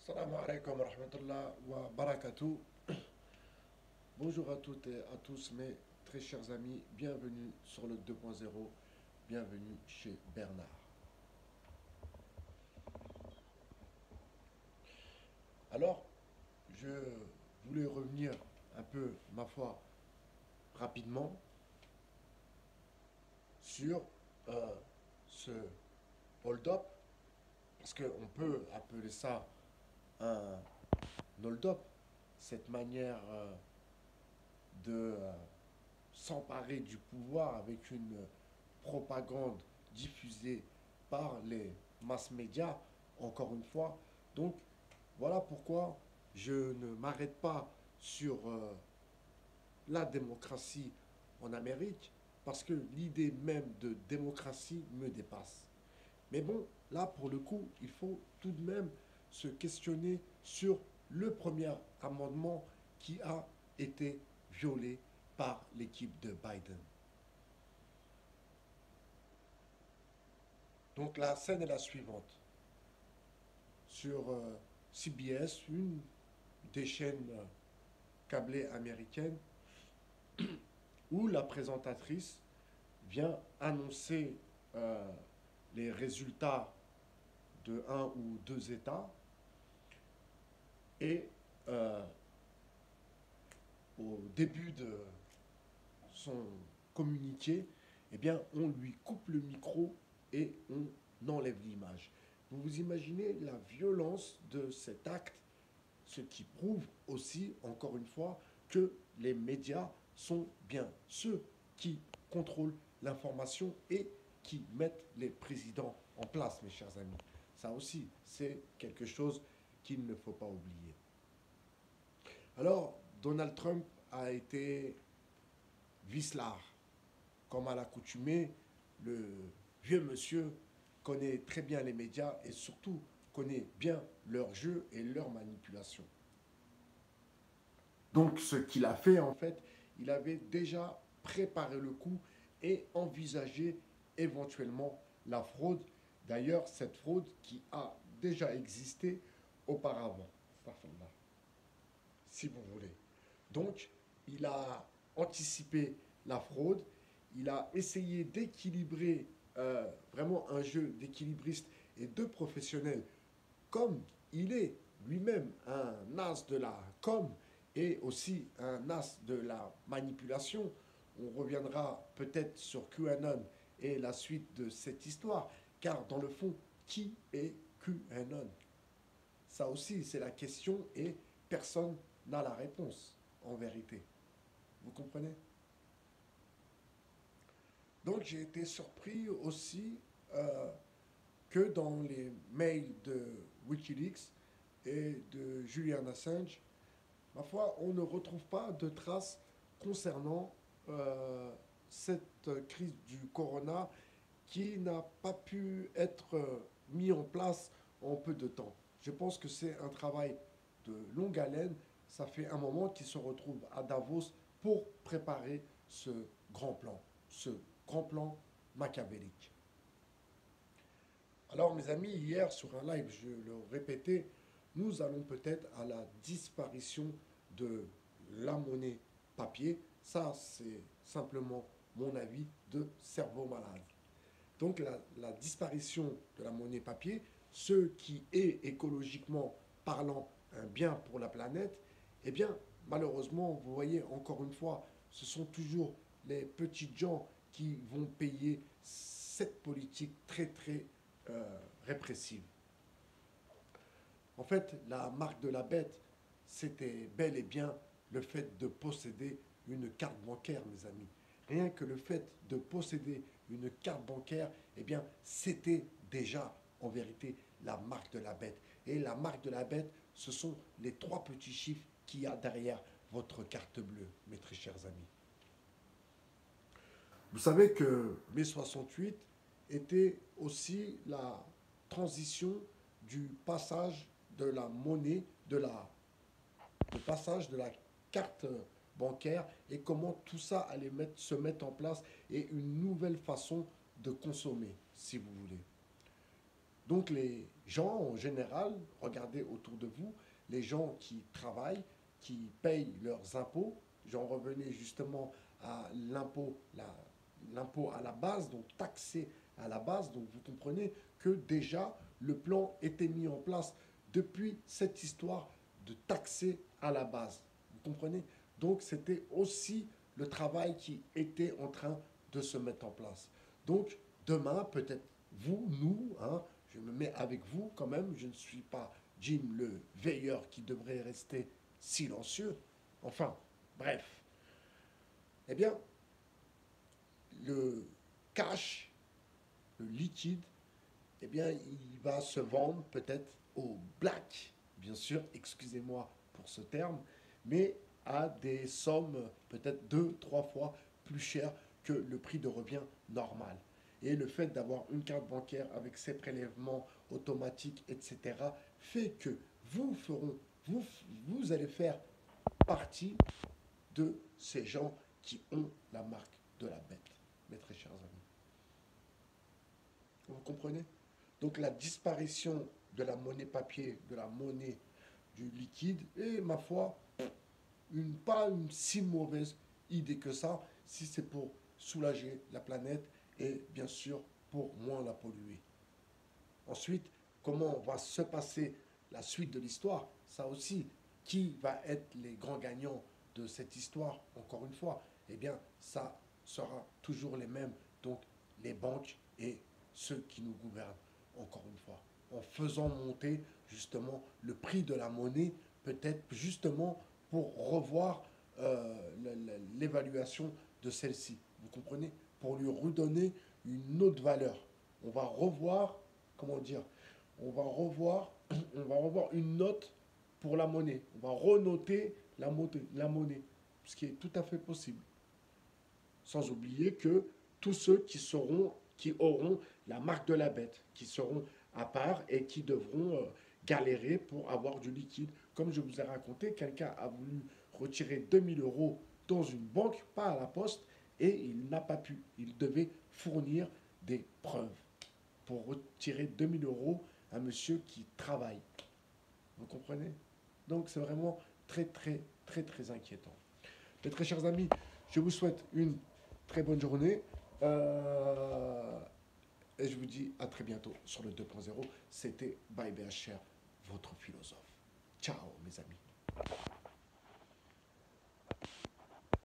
Salam alaikum wa rahmatullah wa barakatuh. Bonjour à toutes et à tous mes très chers amis, bienvenue sur le 2.0, bienvenue chez Bernard. Alors, je voulais revenir un peu, ma foi, rapidement sur euh, ce hold-up, parce qu'on peut appeler ça un hold-up, cette manière de s'emparer du pouvoir avec une propagande diffusée par les mass médias, encore une fois. Donc, voilà pourquoi je ne m'arrête pas sur la démocratie en Amérique, parce que l'idée même de démocratie me dépasse. Mais bon, là, pour le coup, il faut tout de même se questionner sur le premier amendement qui a été violé par l'équipe de Biden. Donc la scène est la suivante. Sur CBS, une des chaînes câblées américaines, où la présentatrice vient annoncer euh, les résultats de un ou deux États et euh, au début de son communiqué, eh bien, on lui coupe le micro et on enlève l'image. Vous imaginez la violence de cet acte, ce qui prouve aussi, encore une fois, que les médias sont bien ceux qui contrôlent l'information et qui mettent les présidents en place, mes chers amis. Ça aussi, c'est quelque chose qu'il ne faut pas oublier. Alors, Donald Trump a été vicelard. Comme à l'accoutumée, le vieux monsieur connaît très bien les médias et surtout connaît bien leur jeu et leur manipulation. Donc ce qu'il a fait en fait, il avait déjà préparé le coup et envisagé éventuellement la fraude. D'ailleurs, cette fraude qui a déjà existé auparavant, si vous voulez. Donc, il a anticipé la fraude, il a essayé d'équilibrer vraiment un jeu d'équilibriste et de professionnels comme il est lui-même un as de la com et aussi un as de la manipulation. On reviendra peut-être sur QAnon et la suite de cette histoire, car dans le fond, qui est QAnon? Ça aussi, c'est la question et personne n'a la réponse, en vérité. Vous comprenez? Donc j'ai été surpris aussi que dans les mails de Wikileaks et de Julian Assange, ma foi, on ne retrouve pas de traces concernant cette crise du corona qui n'a pas pu être mis en place en peu de temps. Je pense que c'est un travail de longue haleine. Ça fait un moment qu'ils se retrouvent à Davos pour préparer ce grand plan machiavélique. Alors mes amis, hier sur un live, je le répétais, nous allons peut-être à la disparition de la monnaie papier. Ça, c'est simplement mon avis de cerveau malade. Donc la disparition de la monnaie papier, ce qui est écologiquement parlant un bien pour la planète, eh bien malheureusement, vous voyez encore une fois, ce sont toujours les petits gens qui vont payer cette politique très très répressive. En fait, la marque de la bête, c'était bel et bien le fait de posséder une carte bancaire, mes amis. Rien que le fait de posséder une carte bancaire, eh bien, c'était déjà en vérité la marque de la bête. Et la marque de la bête, ce sont les trois petits chiffres qu'il y a derrière votre carte bleue, mes très chers amis. Vous savez que mai 68 était aussi la transition du passage de la monnaie, le passage de la carte bancaire et comment tout ça allait se mettre en place et une nouvelle façon de consommer, si vous voulez. Donc les gens en général, regardez autour de vous, les gens qui travaillent, qui payent leurs impôts, j'en revenais justement à l'impôt à la base, donc taxé à la base, donc vous comprenez que déjà le plan était mis en place depuis cette histoire de taxer à la base. Vous comprenez? Donc c'était aussi le travail qui était en train de se mettre en place. Donc demain, peut-être vous, nous, hein, je me mets avec vous quand même, je ne suis pas Jim le veilleur qui devrait rester silencieux. Enfin, bref. Eh bien, le cash, le liquide, eh bien, il va se vendre peut-être au black, bien sûr, excusez-moi pour ce terme, mais à des sommes peut-être deux, trois fois plus chères que le prix de revient normal. Et le fait d'avoir une carte bancaire avec ses prélèvements automatiques, etc., fait que vous feront, vous, vous allez faire partie de ces gens qui ont la marque de la bête, mes très chers amis. Vous comprenez? Donc la disparition de la monnaie papier, de la monnaie du liquide, est, ma foi, pas une si mauvaise idée que ça, si c'est pour soulager la planète et bien sûr pour moins la polluer. Ensuite, comment va se passer la suite de l'histoire? Ça aussi, qui va être les grands gagnants de cette histoire, encore une fois? Eh bien, ça sera toujours les mêmes, donc les banques et ceux qui nous gouvernent, encore une fois, en faisant monter justement le prix de la monnaie, peut-être justement pour revoir l'évaluation de celle-ci. Vous comprenez? Pour lui redonner une autre valeur. On va revoir, comment dire, on va revoir, on va revoir une note pour la monnaie. On va renoter la monnaie, ce qui est tout à fait possible. Sans oublier que tous ceux qui auront la marque de la bête, qui seront à part et qui devront galérer pour avoir du liquide. Comme je vous ai raconté, quelqu'un a voulu retirer 2 000 € dans une banque, pas à la poste, et il n'a pas pu. Il devait fournir des preuves pour retirer 2 000 € à monsieur qui travaille. Vous comprenez? Donc c'est vraiment très, très, très, très inquiétant. Mes très chers amis, je vous souhaite une très bonne journée. Et je vous dis à très bientôt sur le 2.0. C'était Bye BHR, votre philosophe. Ciao, mes amis.